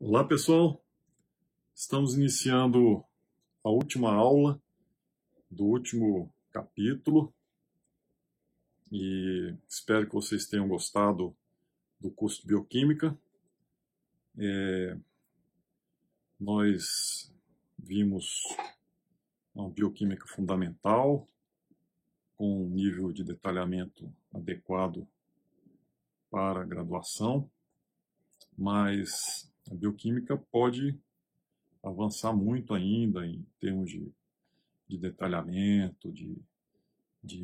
Olá pessoal, estamos iniciando a última aula do último capítulo e espero que vocês tenham gostado do curso de Bioquímica. Nós vimos uma bioquímica fundamental com um nível de detalhamento adequado para a graduação, mas a bioquímica pode avançar muito ainda em termos de detalhamento, de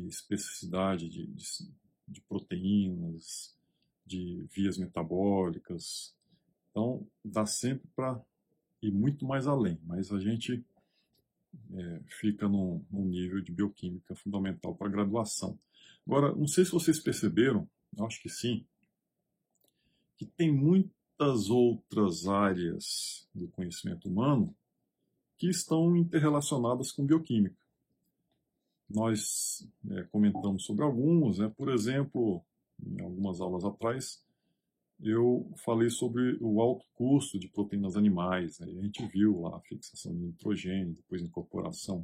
especificidade de proteínas, de vias metabólicas. Então, dá sempre para ir muito mais além, mas a gente fica num nível de bioquímica fundamental para a graduação. Agora, não sei se vocês perceberam, eu acho que sim, que tem muitas outras áreas do conhecimento humano que estão interrelacionadas com bioquímica. Nós comentamos sobre alguns, por exemplo, em algumas aulas atrás, eu falei sobre o alto custo de proteínas animais. Aí a gente viu lá a fixação de nitrogênio, depois a incorporação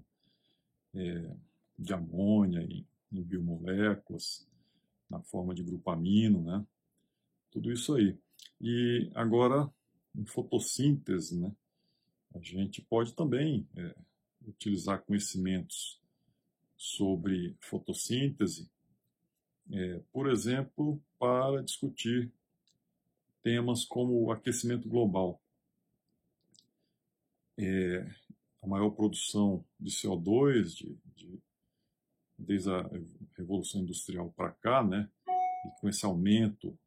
de amônia em biomoléculas, na forma de grupamino, né? Tudo isso aí. E agora, em fotossíntese, né? A gente pode também utilizar conhecimentos sobre fotossíntese, por exemplo, para discutir temas como o aquecimento global. A maior produção de CO2 desde a Revolução Industrial para cá, né, e com esse aumento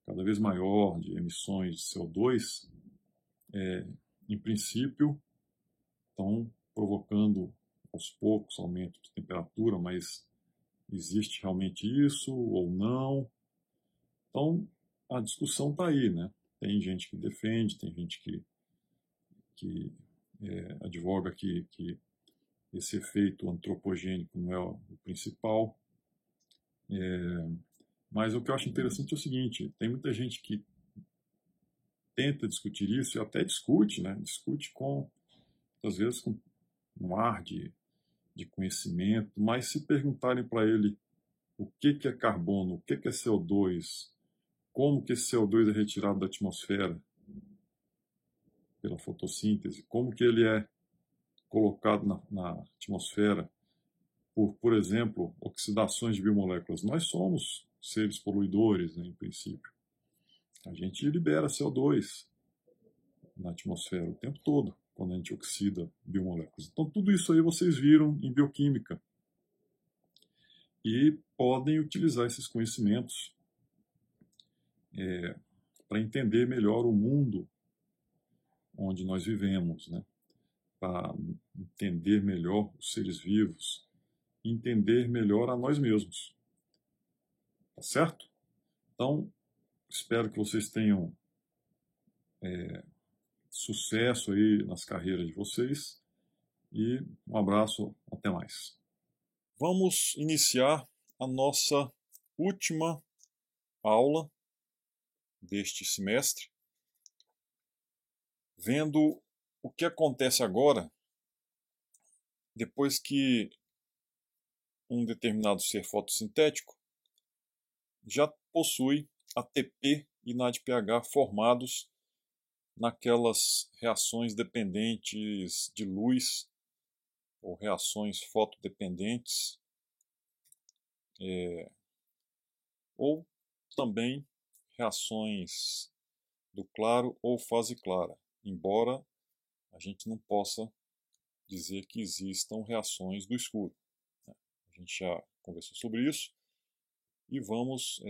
cada vez maior de emissões de CO2, em princípio, estão provocando aos poucos aumento de temperatura, mas existe realmente isso ou não? Então, a discussão está aí, né? Tem gente que defende, tem gente que advoga que esse efeito antropogênico não é o principal. Mas o que eu acho interessante é o seguinte, tem muita gente que tenta discutir isso e até discute, né? Discute às vezes com um ar de conhecimento, mas se perguntarem para ele o que é carbono, o que é CO2, como que esse CO2 é retirado da atmosfera pela fotossíntese, como que ele é colocado na atmosfera por exemplo, oxidações de biomoléculas. Nós somos seres poluidores, né, em princípio. A gente libera CO2 na atmosfera o tempo todo, quando a gente oxida biomoléculas. Então, tudo isso aí vocês viram em bioquímica. E podem utilizar esses conhecimentos para entender melhor o mundo onde nós vivemos, né? Para entender melhor os seres vivos, entender melhor a nós mesmos. Tá certo? Então, espero que vocês tenham sucesso aí nas carreiras de vocês e um abraço, até mais. Vamos iniciar a nossa última aula deste semestre, vendo o que acontece agora depois que um determinado ser fotossintético já possui ATP e NADPH formados naquelas reações dependentes de luz ou reações fotodependentes, ou também reações do claro ou fase clara, embora a gente não possa dizer que existam reações do escuro. A gente já conversou sobre isso e vamos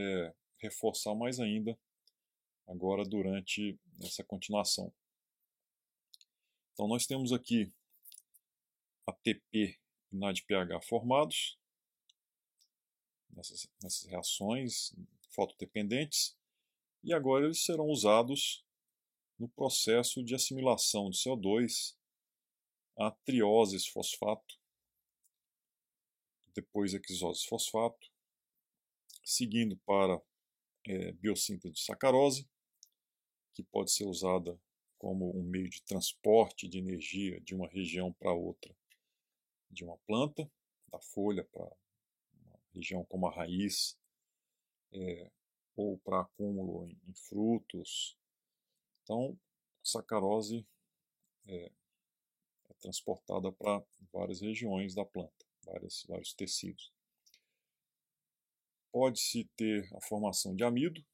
reforçar mais ainda agora durante essa continuação. Então nós temos aqui ATP e NADPH formados nessas reações fotodependentes e agora eles serão usados no processo de assimilação de CO2 a trioses fosfato, depois hexoses fosfato, seguindo para biossíntese de sacarose, que pode ser usada como um meio de transporte de energia de uma região para outra de uma planta, da folha para uma região como a raiz, ou para acúmulo em frutos. Então, a sacarose é transportada para várias regiões da planta, vários tecidos. Pode-se ter a formação de amido,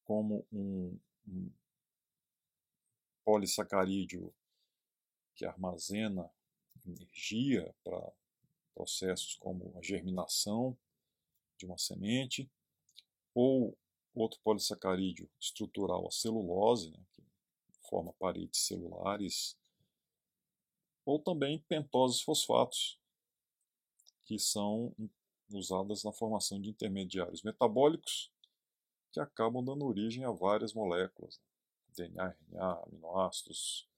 como um polissacarídeo que armazena energia para processos como a germinação de uma semente, ou outro polissacarídeo estrutural, a celulose, né, que forma paredes celulares, ou também pentoses fosfatos, que são usadas na formação de intermediários metabólicos que acabam dando origem a várias moléculas, DNA, RNA, aminoácidos,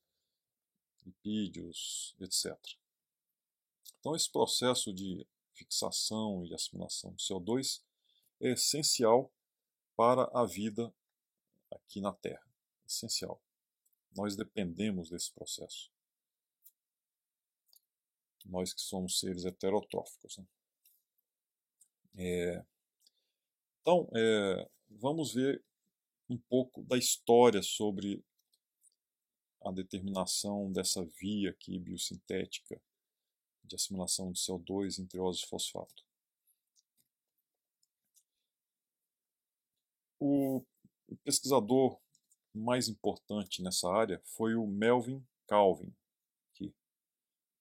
lipídios, etc. Então, esse processo de fixação e assimilação de CO2 é essencial para a vida aqui na Terra. Essencial. Nós dependemos desse processo. Nós que somos seres heterotróficos, né? Então, vamos ver um pouco da história sobre a determinação dessa via aqui biosintética de assimilação de CO2 em triose de fosfato. O pesquisador mais importante nessa área foi o Melvin Calvin. Aqui.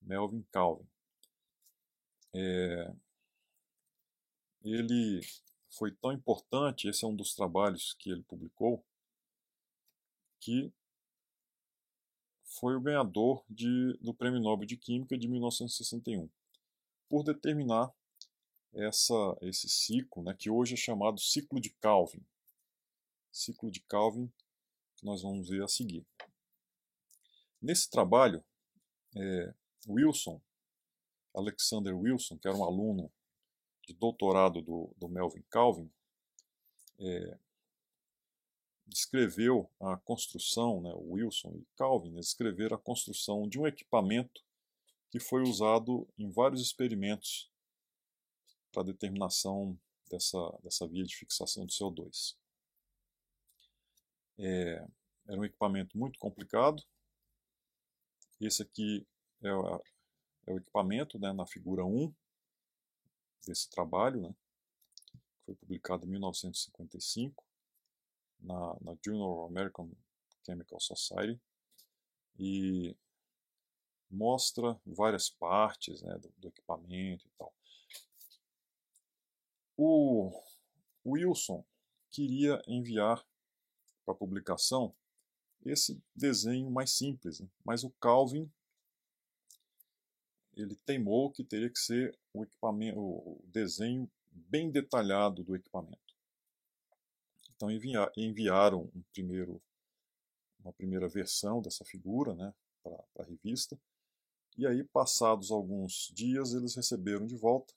Melvin Calvin. Ele foi tão importante, esse é um dos trabalhos que ele publicou, que foi o ganhador do Prêmio Nobel de Química de 1961, por determinar esse ciclo, né, que hoje é chamado ciclo de Calvin. Ciclo de Calvin, que nós vamos ver a seguir. Nesse trabalho, Alexander Wilson, que era um aluno de doutorado do Melvin Calvin, descreveu a construção, né, o Wilson e Calvin descreveram a construção de um equipamento que foi usado em vários experimentos para a determinação dessa via de fixação de CO2. Era um equipamento muito complicado. Esse aqui é o equipamento, né, na figura 1 desse trabalho, né, que foi publicado em 1955 na Journal of American Chemical Society, e mostra várias partes, né, do equipamento e tal. O Wilson queria enviar para publicação esse desenho mais simples, né? Mas o Calvin ele teimou que teria que ser o desenho bem detalhado do equipamento. Então enviaram uma primeira versão dessa figura, né, para a revista, e aí, passados alguns dias, eles receberam de volta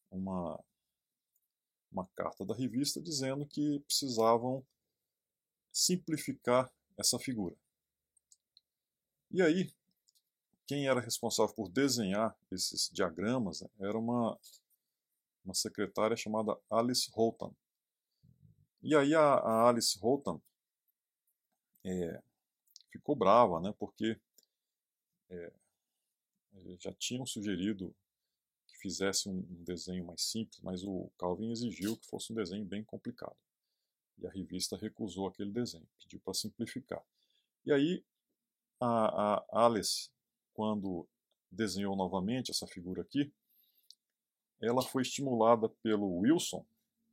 uma carta da revista dizendo que precisavam simplificar essa figura. E aí, quem era responsável por desenhar esses diagramas, né, era uma secretária chamada Alice Houghton. E aí a Alice Houghton ficou brava, né, porque já tinham sugerido que fizesse um desenho mais simples, mas o Calvin exigiu que fosse um desenho bem complicado. E a revista recusou aquele desenho, pediu para simplificar. E aí a Alice, quando desenhou novamente essa figura aqui, ela foi estimulada pelo Wilson,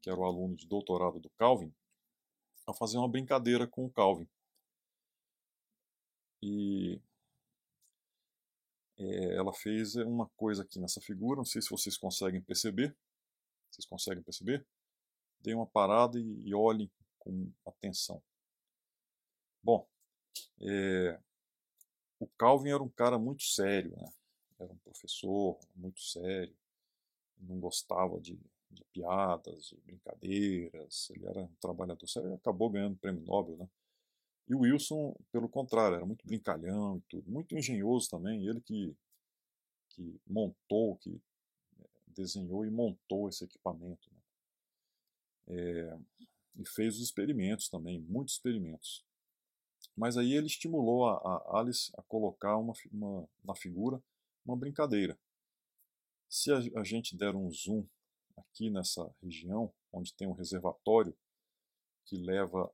que era o aluno de doutorado do Calvin, a fazer uma brincadeira com o Calvin. E ela fez uma coisa aqui nessa figura, não sei se vocês conseguem perceber. Vocês conseguem perceber? Deem uma parada e olhem com atenção. Bom, o Calvin era um cara muito sério, né? Era um professor muito sério, não gostava de piadas, de brincadeiras, ele era um trabalhador sério, acabou ganhando o prêmio Nobel, né? E o Wilson, pelo contrário, era muito brincalhão e tudo, muito engenhoso também, ele que montou, que desenhou e montou esse equipamento, né? E fez os experimentos também, muitos experimentos. Mas aí ele estimulou a Alice a colocar na figura uma brincadeira. Se a gente der um zoom aqui nessa região, onde tem um reservatório que leva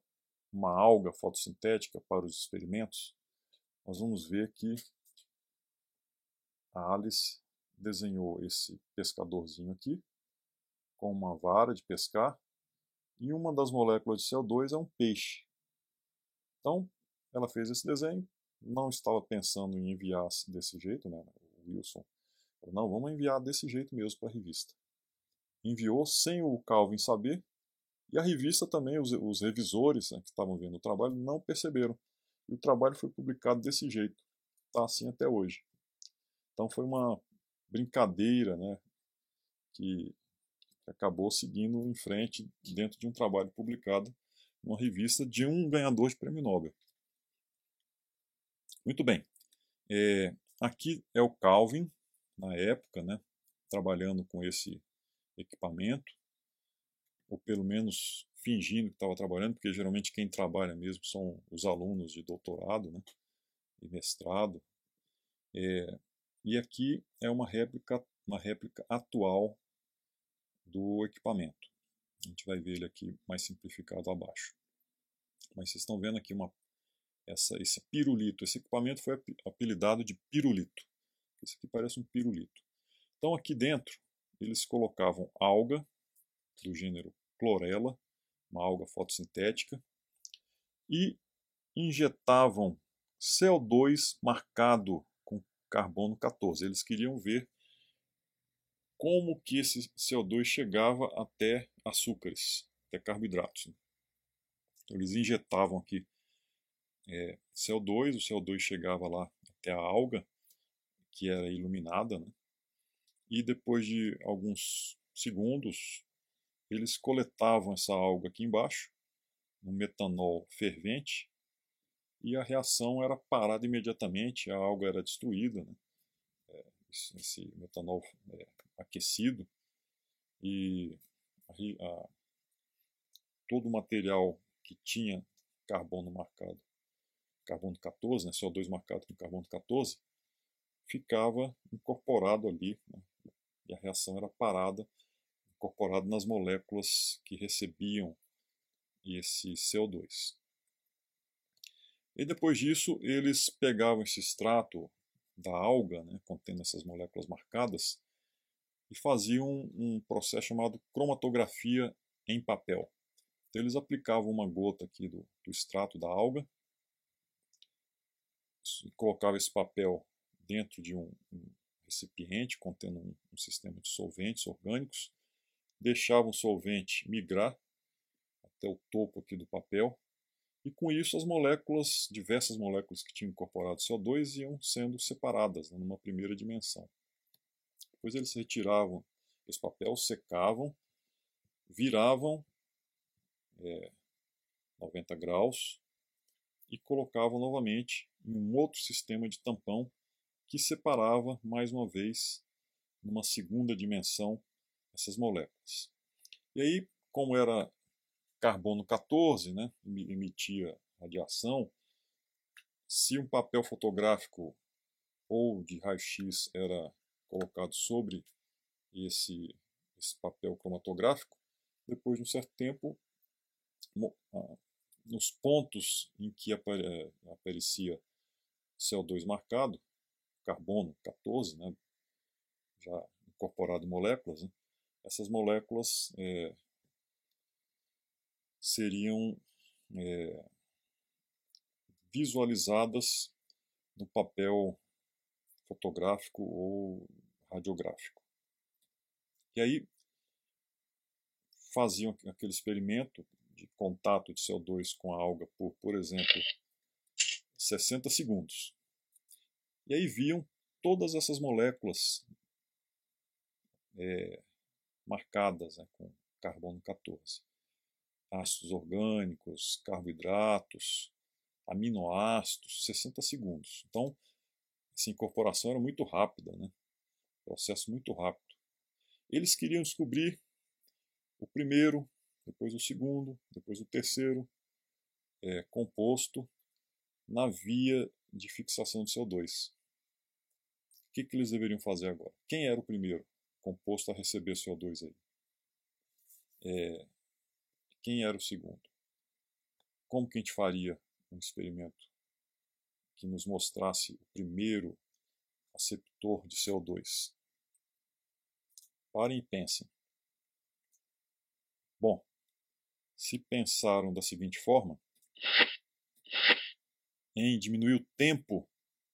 uma alga fotossintética para os experimentos, nós vamos ver que a Alice desenhou esse pescadorzinho aqui com uma vara de pescar e uma das moléculas de CO2 é um peixe. Então, ela fez esse desenho, não estava pensando em enviar desse jeito, né? O Wilson falou, não, vamos enviar desse jeito mesmo para a revista. Enviou sem o Calvin saber, e a revista também, os revisores, né, que estavam vendo o trabalho, não perceberam. E o trabalho foi publicado desse jeito. Está assim até hoje. Então foi uma brincadeira, né, que acabou seguindo em frente dentro de um trabalho publicado numa revista de um ganhador de prêmio Nobel. Muito bem. Aqui é o Calvin, na época, né, trabalhando com esse equipamento, ou pelo menos fingindo que estava trabalhando, porque geralmente quem trabalha mesmo são os alunos de doutorado, né, e mestrado. E aqui é uma réplica atual do equipamento. A gente vai ver ele aqui mais simplificado abaixo. Mas vocês estão vendo aqui esse pirulito. Esse equipamento foi apelidado de pirulito. Esse aqui parece um pirulito. Então aqui dentro eles colocavam alga do gênero chlorella, uma alga fotossintética, e injetavam CO2 marcado com carbono 14. Eles queriam ver como que esse CO2 chegava até açúcares, até carboidratos. Então, eles injetavam aqui CO2, o CO2 chegava lá até a alga, que era iluminada, né? E depois de alguns segundos, eles coletavam essa alga aqui embaixo, no metanol fervente, e a reação era parada imediatamente, a alga era destruída, né? Esse metanol aquecido, e todo o material que tinha carbono marcado, carbono 14, né, CO2 marcado com carbono 14, ficava incorporado ali, né, e a reação era parada, incorporado nas moléculas que recebiam esse CO2. E depois disso, eles pegavam esse extrato da alga, né, contendo essas moléculas marcadas, e faziam um processo chamado cromatografia em papel. Então, eles aplicavam uma gota aqui do extrato da alga, colocavam esse papel dentro de um recipiente contendo um sistema de solventes orgânicos, deixavam o solvente migrar até o topo aqui do papel, e com isso as moléculas, diversas moléculas que tinham incorporado CO2 iam sendo separadas, né, numa primeira dimensão. Depois eles retiravam esse papel, secavam, viravam 90 graus e colocavam novamente em um outro sistema de tampão que separava mais uma vez numa segunda dimensão essas moléculas. E aí, como era carbono 14, né, emitia radiação, se um papel fotográfico ou de raio-x era colocado sobre esse papel cromatográfico, depois de um certo tempo, nos pontos em que aparecia CO2 marcado, carbono 14, né, já incorporado em moléculas, né, essas moléculas seriam visualizadas no papel fotográfico ou radiográfico. E aí faziam aquele experimento de contato de CO2 com a alga por exemplo, 60 segundos. E aí viam todas essas moléculas marcadas, né, com carbono 14. Ácidos orgânicos, carboidratos, aminoácidos, 60 segundos. Então, essa incorporação era muito rápida, né? Processo muito rápido. Eles queriam descobrir o primeiro, depois o segundo, depois o terceiro composto na via de fixação de CO2. O que eles deveriam fazer agora? Quem era o primeiro composto a receber CO2 aí? Quem era o segundo? Como que a gente faria um experimento que nos mostrasse o primeiro aceptor de CO2? Parem e pensem. Bom, se pensaram da seguinte forma, em diminuir o tempo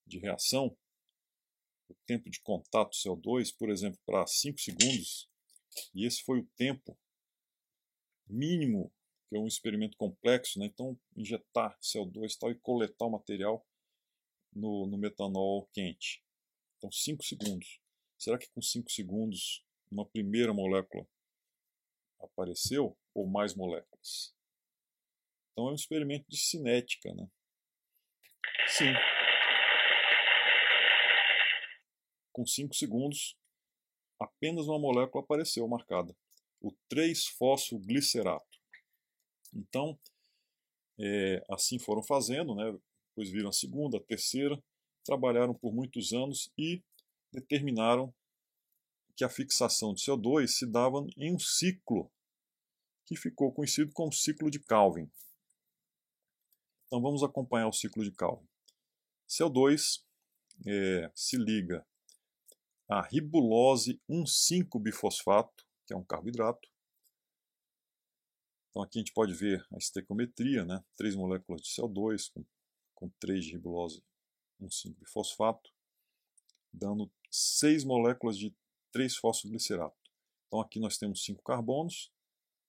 de reação, o tempo de contato CO2, por exemplo, para 5 segundos, e esse foi o tempo mínimo, que é um experimento complexo, né? Então injetar CO2 tal, e coletar o material no metanol quente. Então 5 segundos. Será que com 5 segundos uma primeira molécula apareceu ou mais moléculas? Então é um experimento de cinética, né? Sim. Com 5 segundos, apenas uma molécula apareceu marcada, o 3-fosfoglicerato. Então, assim foram fazendo, né? Depois viram a segunda, a terceira, trabalharam por muitos anos e determinaram que a fixação de CO2 se dava em um ciclo que ficou conhecido como ciclo de Calvin. Então vamos acompanhar o ciclo de Calvin. CO2 se liga a ribulose 1,5-bifosfato, que é um carboidrato. Então aqui a gente pode ver a estequiometria, né? 3 moléculas de CO2 com 3 de ribulose 1,5-bifosfato, dando 6 moléculas de 3-fosfoglicerato. Então aqui nós temos 5 carbonos,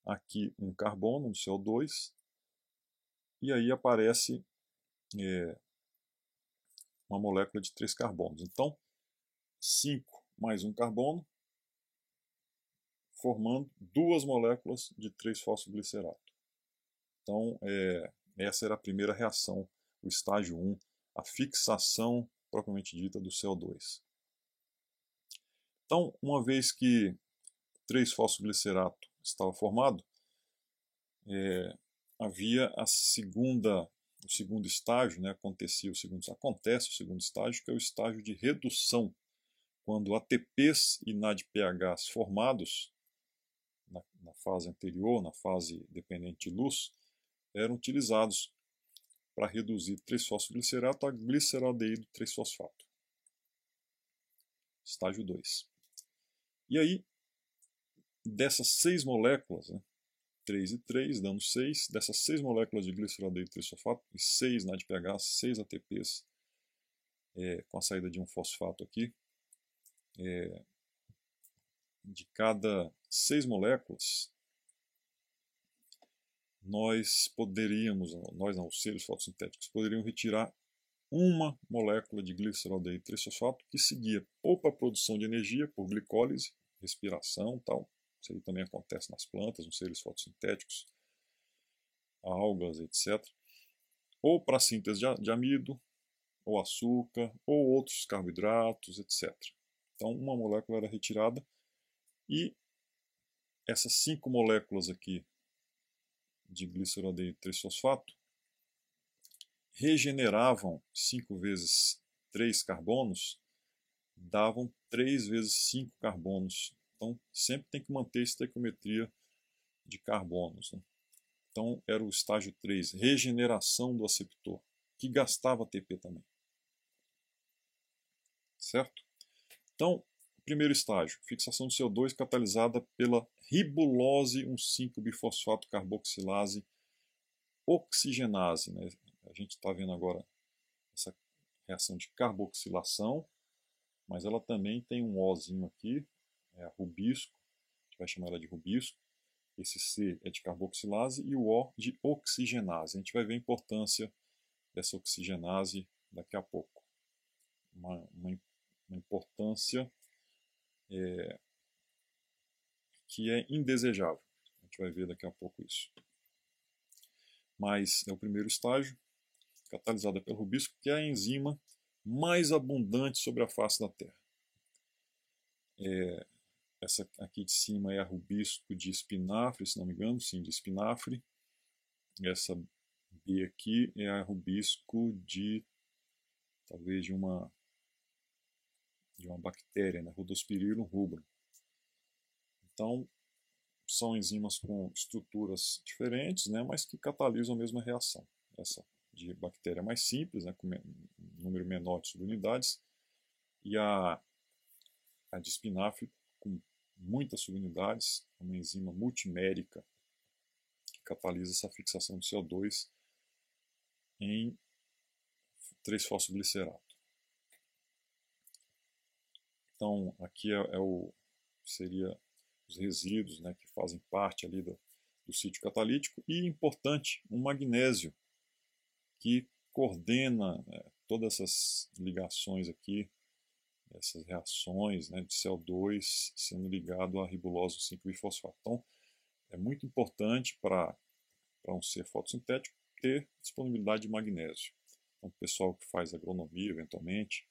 aqui um carbono, um CO2, e aí aparece uma molécula de 3 carbonos. Então, 5 mais um carbono, formando 2 moléculas de 3-fosfoglicerato. Então, essa era a primeira reação, o estágio 1, a fixação propriamente dita do CO2. Então, uma vez que 3-fosfoglicerato estava formado, havia o segundo estágio, né, acontece o segundo estágio, que é o estágio de redução, quando ATPs e NADPHs formados na fase anterior, na fase dependente de luz, eram utilizados para reduzir 3-fosfoglicerato a gliceraldeído 3-fosfato. Estágio 2. E aí, dessas 6 moléculas, né, 3 e 3, dando 6, dessas 6 moléculas de gliceraldeído 3-fosfato e 6 NADPHs, 6 ATPs, com a saída de um fosfato aqui, de cada 6 moléculas, nós não, os seres fotossintéticos, poderiam retirar uma molécula de gliceraldeído 3-fosfato que seguia ou para a produção de energia por glicólise, respiração tal, isso aí também acontece nas plantas, nos seres fotossintéticos, algas, etc. Ou para a síntese de amido, ou açúcar, ou outros carboidratos, etc. Então uma molécula era retirada e essas 5 moléculas aqui de gliceraldeído 3-fosfato regeneravam 5 vezes 3 carbonos, davam 3 vezes 5 carbonos. Então sempre tem que manter a estequiometria de carbonos, né? Então era o estágio 3, regeneração do aceptor, que gastava ATP também. Certo? Então, primeiro estágio, fixação de CO2 catalisada pela ribulose 1,5-bifosfato carboxilase oxigenase, né? A gente está vendo agora essa reação de carboxilação, mas ela também tem um Ozinho aqui, é a rubisco, a gente vai chamar ela de rubisco. Esse C é de carboxilase e o O de oxigenase. A gente vai ver a importância dessa oxigenase daqui a pouco. Uma importância que é indesejável. A gente vai ver daqui a pouco isso. Mas é o primeiro estágio, catalisada pelo rubisco, que é a enzima mais abundante sobre a face da Terra. Essa aqui de cima é a rubisco de espinafre, se não me engano, sim, de espinafre. Essa B aqui é a rubisco de, talvez de uma bactéria, né, Rhodospirillum rubrum. Então, são enzimas com estruturas diferentes, né, mas que catalisam a mesma reação. Essa de bactéria é mais simples, né, com número menor de subunidades, e a de espinafre com muitas subunidades, uma enzima multimérica que catalisa essa fixação de CO2 em 3-fosfoglicerato. Então, aqui seria os resíduos, né, que fazem parte ali do sítio catalítico, e importante, um magnésio que coordena todas essas ligações aqui, essas reações, né, de CO2 sendo ligado à ribulose 5-bifosfato. Então, é muito importante para um ser fotossintético ter disponibilidade de magnésio. Então, o pessoal que faz agronomia, eventualmente,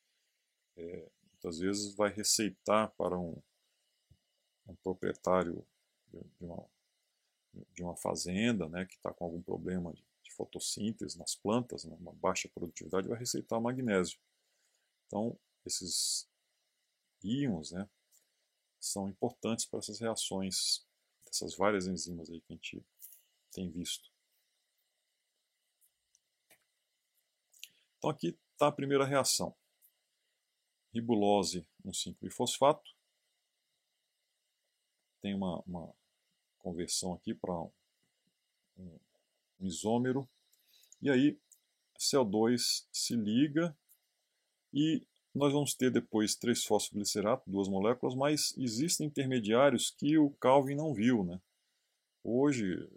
muitas vezes vai receitar para um proprietário de uma fazenda, né, que está com algum problema de fotossíntese nas plantas, né, uma baixa produtividade, vai receitar magnésio. Então, esses íons, né, são importantes para essas reações, essas várias enzimas aí que a gente tem visto. Então aqui está a primeira reação. Ribulose 1,5-bifosfato. Tem uma conversão aqui para um isômero. E aí CO2 se liga e nós vamos ter depois 3-fosfoglicerato, 2 moléculas, mas existem intermediários que o Calvin não viu, né? Hoje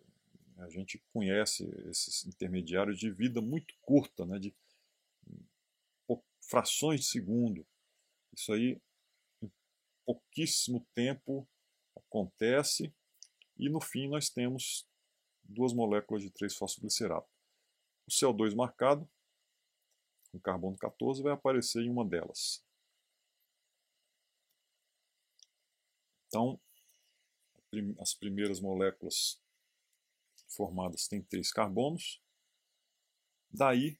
a gente conhece esses intermediários de vida muito curta, né? De frações de segundo. Isso aí em pouquíssimo tempo acontece e no fim nós temos 2 moléculas de 3-fosfoglicerato. O CO2 marcado com carbono 14 vai aparecer em uma delas. Então, as primeiras moléculas formadas têm 3 carbonos. Daí,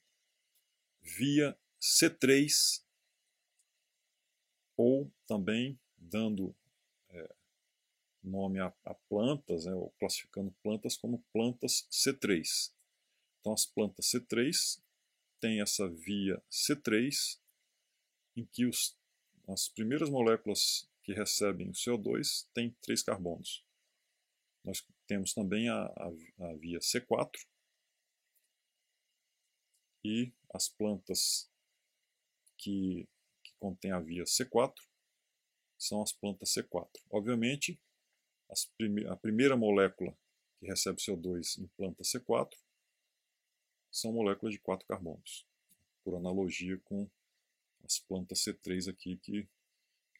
via C3, ou também dando nome a plantas, né, ou classificando plantas como plantas C3. Então, as plantas C3 têm essa via C3, em que as primeiras moléculas que recebem o CO2 têm 3 carbonos. Nós temos também a via C4, e as plantas que contêm a via C4 são as plantas C4. Obviamente, a primeira molécula que recebe CO2 em planta C4 são moléculas de 4 carbonos, por analogia com as plantas C3 aqui que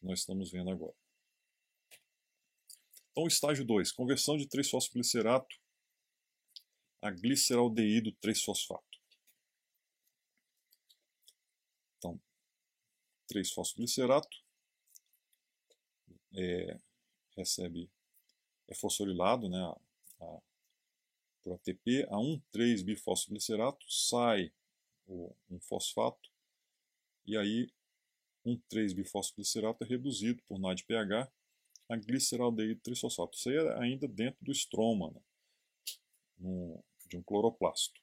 nós estamos vendo agora. Então, estágio 2, conversão de 3-fosfoglicerato a gliceraldeído 3-fosfato. Então, 3-fosfoglicerato é fosforilado, né, por ATP a 1,3-bifosfoglicerato, sai um fosfato, e aí 1,3-bifosfoglicerato é reduzido por NADPH a gliceraldeído 3-fosfato. Isso aí é ainda dentro do estroma, né, de um cloroplasto.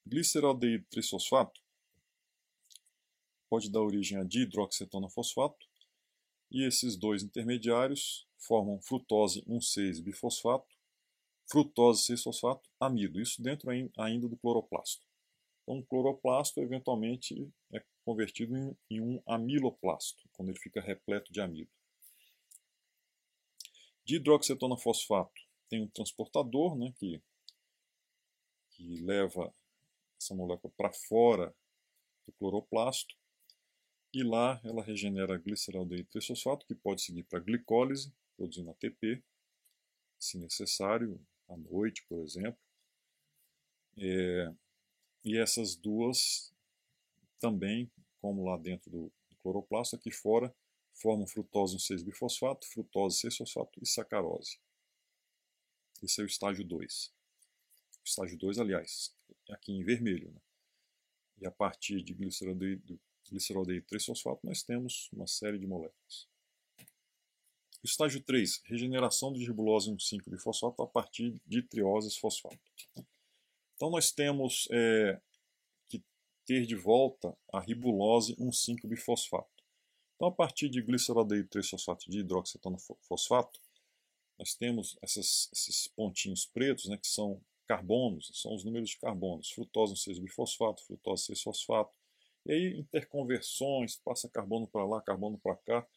Gliceraldeído 3-fosfato pode dar origem a dihidroxietanofosfato, e esses 2 intermediários formam frutose 1,6-bifosfato, frutose 6-fosfato, amido. Isso dentro ainda do cloroplasto. Então, o cloroplasto eventualmente é convertido em um amiloplasto, quando ele fica repleto de amido. Dihidroxietanofosfato tem um transportador, né, que leva essa molécula para fora do cloroplasto, e lá ela regenera gliceraldeído 3-fosfato, que pode seguir para a glicólise, produzindo ATP, se necessário, à noite, por exemplo. E essas duas também, como lá dentro do cloroplasto, aqui fora, formam frutose 1,6-bifosfato, frutose 6-fosfato e sacarose. Esse é o estágio 2. O estágio 2, aliás, aqui em vermelho, né? E a partir de gliceraldeído 3-fosfato, nós temos uma série de moléculas. O estágio 3, regeneração de ribulose 1,5-bifosfato a partir de trioses fosfato. Então nós temos que ter de volta a ribulose 1,5-bifosfato. Então a partir de gliceraldeído 3-fosfato de hidroxetano fosfato, nós temos esses pontinhos pretos, né, que são carbonos, são os números de carbonos, frutose 1,6-bifosfato, frutose 6-fosfato, e aí interconversões, passa carbono para lá, carbono para cá,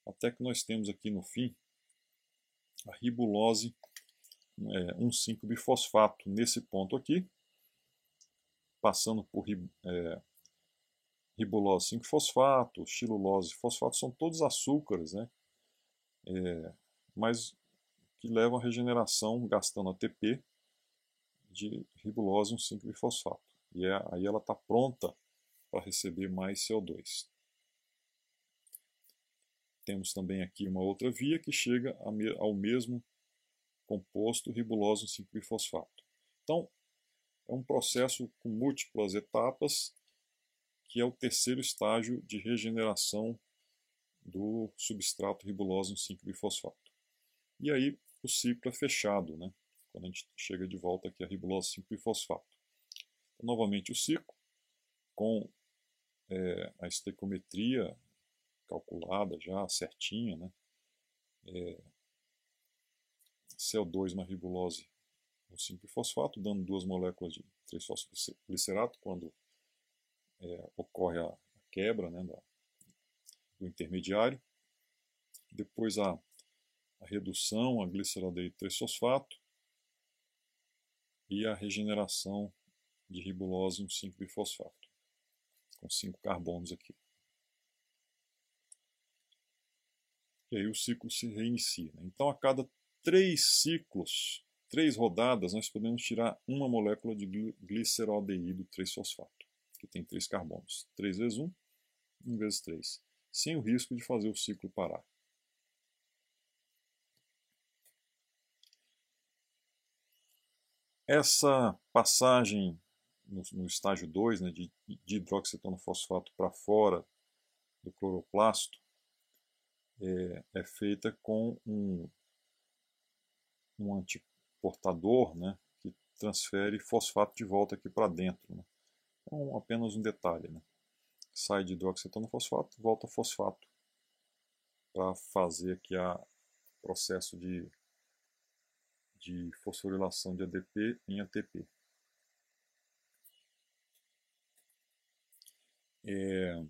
até que nós temos aqui no fim a ribulose 1,5-bifosfato nesse ponto aqui, passando por ribulose 5-fosfato, xilulose fosfato, são todos açúcares, né? Mas que levam à regeneração gastando ATP de ribulose 1,5-bifosfato. E aí ela está pronta para receber mais CO2. Temos também aqui uma outra via que chega ao mesmo composto ribulose 1,5-bifosfato. Então, é um processo com múltiplas etapas, que é o terceiro estágio de regeneração do substrato ribulose 1,5-bifosfato. E aí o ciclo é fechado, né? Quando a gente chega de volta aqui a ribulose 5-bifosfato. Então, novamente o ciclo, com a estequiometria calculada já certinha, né? CO2 mais ribulose 1,5-bifosfato, dando duas moléculas de 3-fosfoglicerato quando ocorre a quebra, né, do intermediário. Depois a redução a gliceraldeído 3-fosfato e a regeneração de ribulose 1,5-bifosfato, com 5 carbonos aqui. E aí o ciclo se reinicia, né? Então, a cada 3 ciclos, 3 rodadas, nós podemos tirar uma molécula de gliceraldeído 3-fosfato, que tem 3 carbonos. 3 vezes 1, 1 vezes 3, sem o risco de fazer o ciclo parar. Essa passagem no estágio 2, né, de hidroxetano fosfato para fora do cloroplasto, é feita com um antiportador, né, que transfere fosfato de volta aqui para dentro, né. Então, apenas um detalhe, né. Sai de hidroxetano fosfato, volta fosfato para fazer aqui o processo de fosforilação de ADP em ATP. E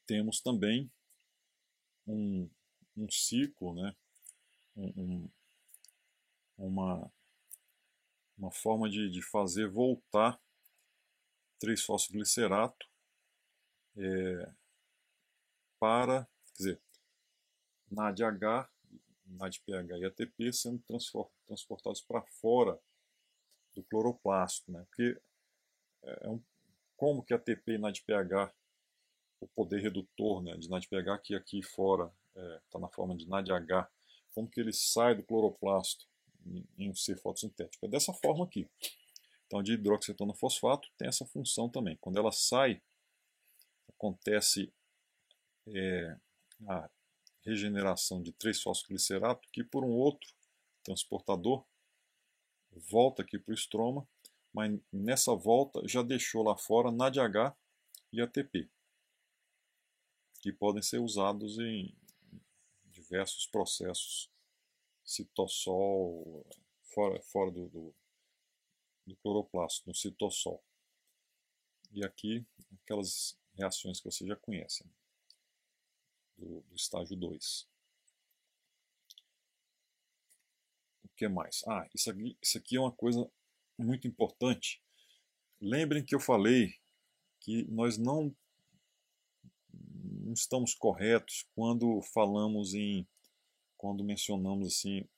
temos também um ciclo, né, uma forma de fazer voltar 3-fosfoglicerato para, quer dizer, NADH, NADPH e ATP sendo transportados para fora do cloroplasto, né? Porque como que ATP e NADPH, o poder redutor, né, de NADPH, que aqui fora está na forma de NADH, como que ele sai do cloroplasto em um ser fotossintético? É dessa forma aqui. Então, de hidroxetano fosfato tem essa função também. Quando ela sai, acontece a regeneração de 3-fosfoglicerato, que por um outro transportador volta aqui para o estroma, mas nessa volta já deixou lá fora NADH e ATP, que podem ser usados em diversos processos citossol, fora do cloroplasto, no citossol. E aqui, aquelas reações que você já conhece, né, do estágio 2. O que mais? Isso aqui é uma coisa muito importante. Lembrem que eu falei que nós não estamos corretos quando quando mencionamos assim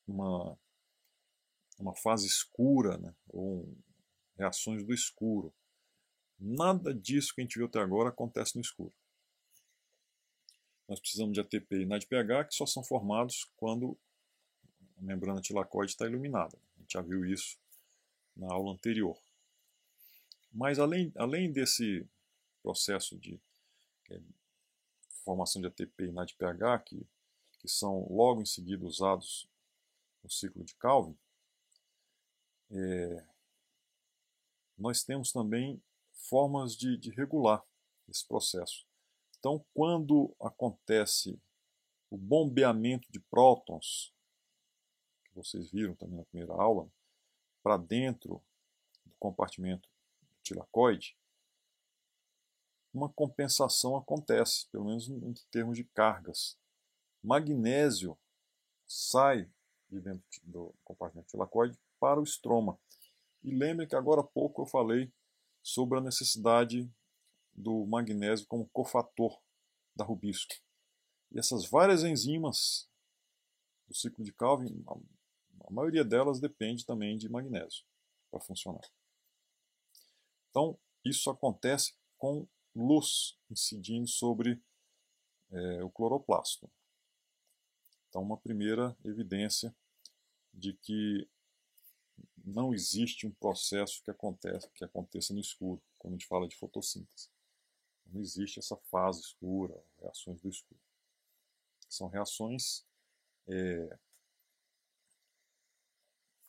uma uma fase escura, né, ou reações do escuro. Nada disso que a gente viu até agora acontece no escuro. Nós precisamos de ATP e NADPH, que só são formados quando a membrana tilacoide está iluminada. A gente já viu isso na aula anterior. Mas além desse processo de formação de ATP e NADPH, que são logo em seguida usados no ciclo de Calvin, nós temos também formas de regular esse processo. Então, quando acontece o bombeamento de prótons, que vocês viram também na primeira aula, para dentro do compartimento tilacoide, uma compensação acontece, pelo menos em termos de cargas. Magnésio sai de dentro do compartimento tilacoide para o estroma. E lembrem que agora há pouco eu falei sobre a necessidade do magnésio como cofator da rubisco. E essas várias enzimas do ciclo de Calvin, a maioria delas depende também de magnésio para funcionar. Então, isso acontece com luz incidindo sobre o cloroplasto. Então, uma primeira evidência de que não existe um processo que aconteça no escuro, quando a gente fala de fotossíntese. Não existe essa fase escura, reações do escuro. São reações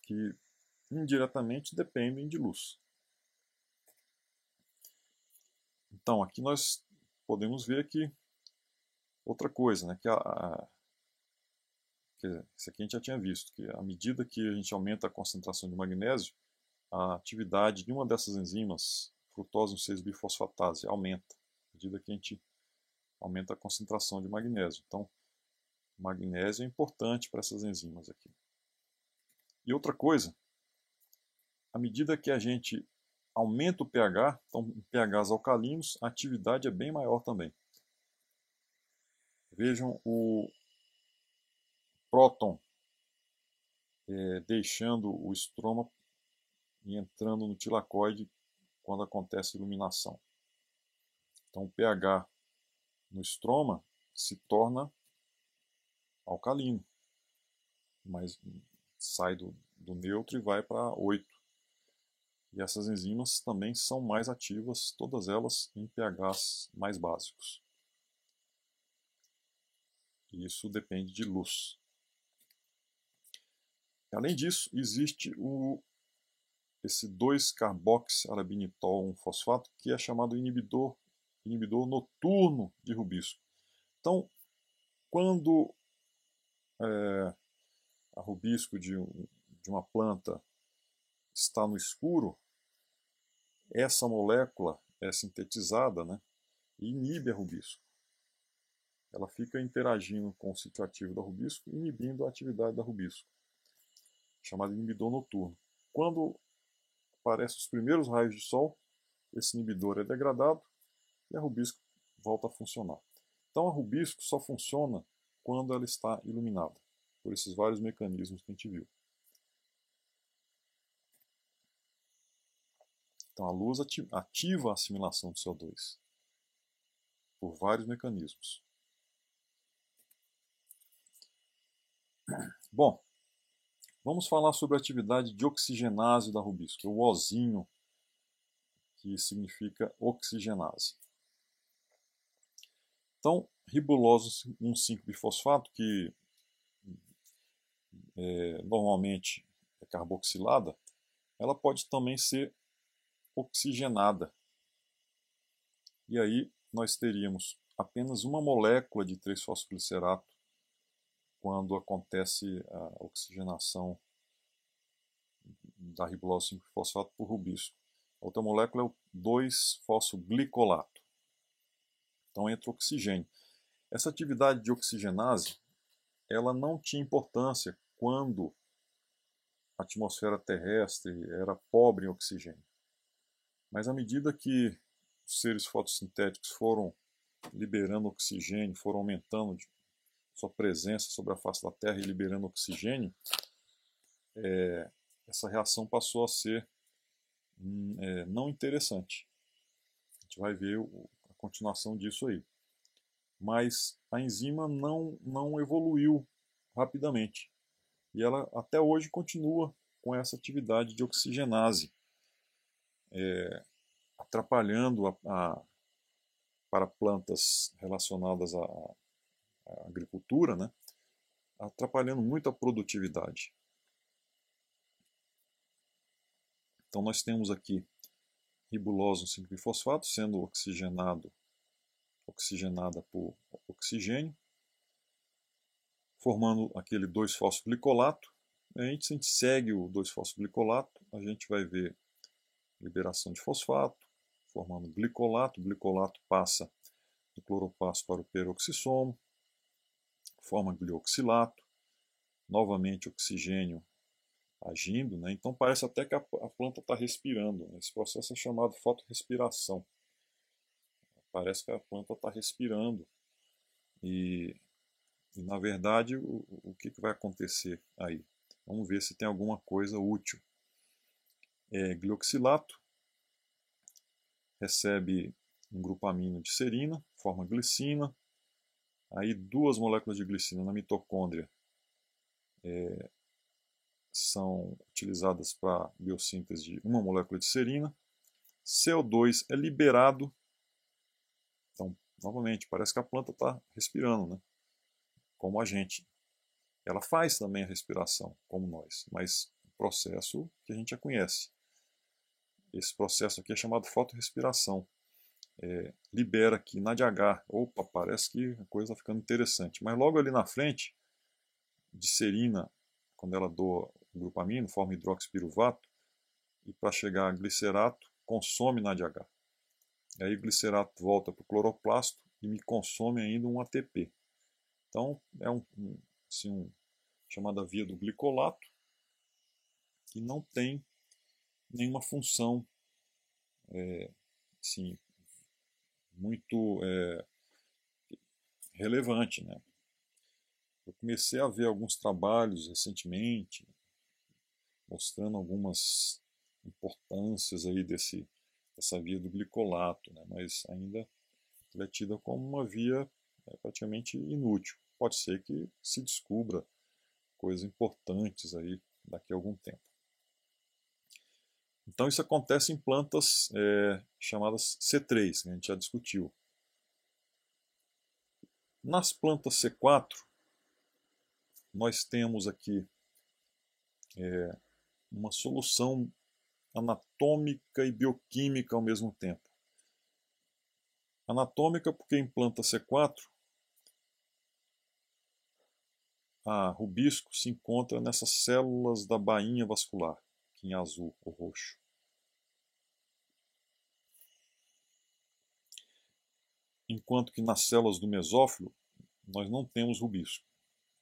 que indiretamente dependem de luz. Então, aqui nós podemos ver que outra coisa, né, que isso aqui a gente já tinha visto, que à medida que a gente aumenta a concentração de magnésio, a atividade de uma dessas enzimas, frutose 1,6-bifosfatase, aumenta, à medida que a gente aumenta a concentração de magnésio. Então, magnésio é importante para essas enzimas aqui. E outra coisa, à medida que a gente aumenta o pH, então em pHs alcalinos, a atividade é bem maior também. Vejam o próton deixando o estroma e entrando no tilacoide quando acontece iluminação. Então o pH no estroma se torna alcalino, mas sai do neutro e vai para 8. E essas enzimas também são mais ativas, todas elas em pHs mais básicos. E isso depende de luz. Além disso, existe esse 2-carboxiarabinitol-1-fosfato, que é chamado inibidor noturno de rubisco. Então, quando a rubisco de uma planta está no escuro, essa molécula é sintetizada, né, e inibe a rubisco. Ela fica interagindo com o sítio ativo da rubisco, inibindo a atividade da rubisco, chamado inibidor noturno. Quando aparecem os primeiros raios de sol, esse inibidor é degradado e a rubisco volta a funcionar. Então a rubisco só funciona quando ela está iluminada, por esses vários mecanismos que a gente viu. Então a luz ativa a assimilação de CO2 por vários mecanismos. Bom, vamos falar sobre a atividade de oxigenase da rubisco, o Ozinho, que significa oxigenase. Então, ribulose 1,5-bifosfato, que normalmente é carboxilada, ela pode também ser oxigenada. E aí nós teríamos apenas uma molécula de 3-fosfoglicerato quando acontece a oxigenação da ribulose 5-fosfato por rubisco. A outra molécula é o 2-fosfoglicolato. Então entra oxigênio. Essa atividade de oxigenase, ela não tinha importância quando a atmosfera terrestre era pobre em oxigênio. Mas à medida que os seres fotossintéticos foram liberando oxigênio, foram aumentando sua presença sobre a face da Terra e liberando oxigênio, essa reação passou a ser não interessante. A gente vai ver a continuação disso aí. Mas a enzima não evoluiu rapidamente. E ela até hoje continua com essa atividade de oxigenase, atrapalhando para plantas relacionadas à agricultura, né? Atrapalhando muito a produtividade. Então nós temos aqui ribulose 5-bifosfato sendo oxigenada por oxigênio, formando aquele 2-fosfoglicolato. Se a gente segue o 2-fosfoglicolato, a gente vai ver liberação de fosfato, formando glicolato. O glicolato passa do cloroplasto para o peroxissomo, forma glioxilato, novamente oxigênio agindo, né? Então parece até que a planta está respirando. Esse processo é chamado fotorrespiração. Parece que a planta está respirando e na verdade o que vai acontecer aí? Vamos ver se tem alguma coisa útil. Glioxilato recebe um grupamino de serina, forma glicina. Aí 2 moléculas de glicina na mitocôndria são utilizadas para a biossíntese de 1 molécula de serina. CO2 é liberado. Então, novamente, parece que a planta está respirando, né? Como a gente. Ela faz também a respiração, como nós, mas o processo que a gente já conhece. Esse processo aqui é chamado fotorrespiração. Libera aqui NADH. Opa, parece que a coisa está ficando interessante. Mas logo ali na frente, de serina, quando ela doa o grupamino, forma hidroxipiruvato, e para chegar a glicerato, consome NADH. E aí o glicerato volta para o cloroplasto e me consome ainda um ATP. Então é chamada via do glicolato, que não tem nenhuma função assim, muito relevante, né? Eu comecei a ver alguns trabalhos recentemente mostrando algumas importâncias aí dessa via do glicolato, né? Mas ainda ela é tida como uma via praticamente inútil. Pode ser que se descubra coisas importantes aí daqui a algum tempo. Então isso acontece em plantas chamadas C3, que a gente já discutiu. Nas plantas C4, nós temos aqui uma solução anatômica e bioquímica ao mesmo tempo. Anatômica porque em planta C4 a rubisco se encontra nessas células da bainha vascular, aqui em azul ou roxo. Enquanto que nas células do mesófilo nós não temos rubisco.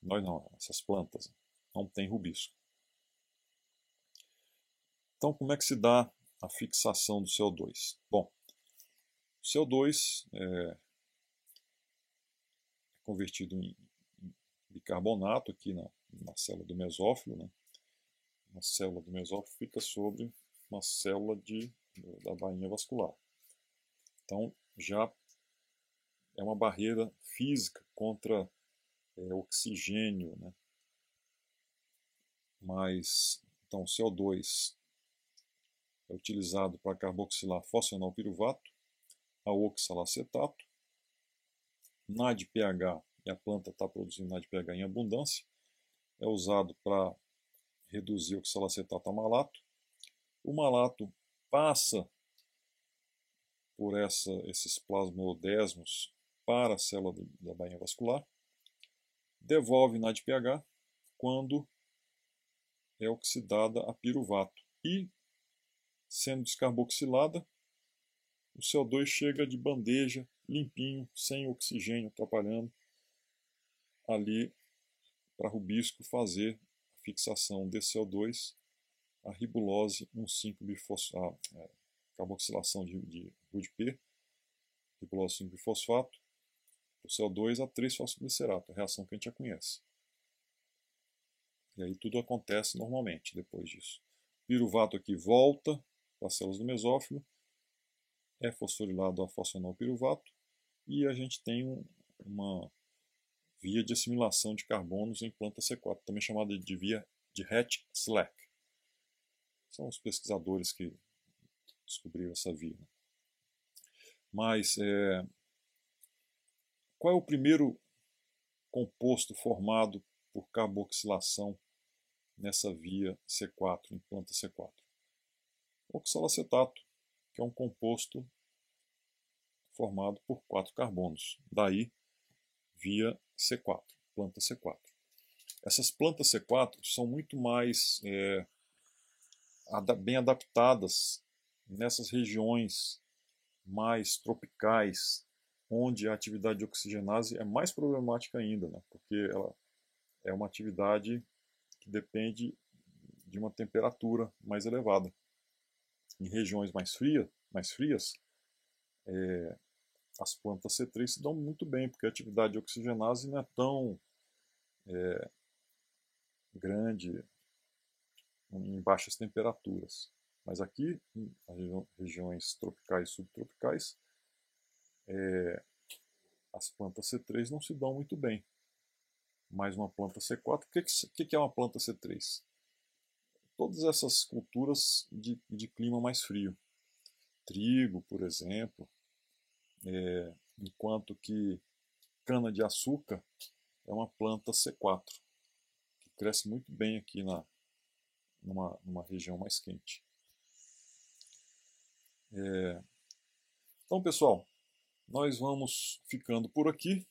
Nós não, essas plantas não têm rubisco. Então como é que se dá a fixação do CO2? Bom, o CO2 é convertido em bicarbonato aqui na célula do mesófilo, né? Uma célula do mesófilo fica sobre uma célula da bainha vascular. Então já é uma barreira física contra oxigênio, né? Mas então o CO2 é utilizado para carboxilar fosfenolpiruvato, a oxalacetato, NADPH, e a planta está produzindo NADPH em abundância, é usado para reduzir oxalacetato a malato. O malato passa por esses plasmodesmos para a célula da bainha vascular, devolve NADPH quando é oxidada a piruvato e, sendo descarboxilada, o CO2 chega de bandeja, limpinho, sem oxigênio atrapalhando, ali para rubisco fazer a fixação de CO2, a ribulose 1,5-bifosfato, carboxilação de RUDP, ribulose 5-bifosfato, o CO2 a 3-fosfoglicerato, a reação que a gente já conhece. E aí tudo acontece normalmente depois disso. O piruvato aqui volta para as células do mesófilo, é fosforilado a fosfonol piruvato, e a gente tem uma via de assimilação de carbonos em planta C4, também chamada de via de Hatch-Slack. São os pesquisadores que descobriram essa via. Mas qual é o primeiro composto formado por carboxilação nessa via C4, em planta C4? Oxalacetato, que é um composto formado por 4 carbonos. Daí, via C4, planta C4. Essas plantas C4 são muito mais bem adaptadas nessas regiões mais tropicais, onde a atividade de oxigenase é mais problemática ainda, né? Porque ela é uma atividade que depende de uma temperatura mais elevada. Em regiões mais frias, as plantas C3 se dão muito bem, porque a atividade de oxigenase não é tão grande em baixas temperaturas. Mas aqui, em regiões tropicais e subtropicais, as plantas C3 não se dão muito bem. Mais uma planta C4. O que é uma planta C3? Todas essas culturas de clima mais frio. Trigo, por exemplo, enquanto que cana-de-açúcar é uma planta C4, que cresce muito bem aqui numa região mais quente. Então, pessoal, nós vamos ficando por aqui.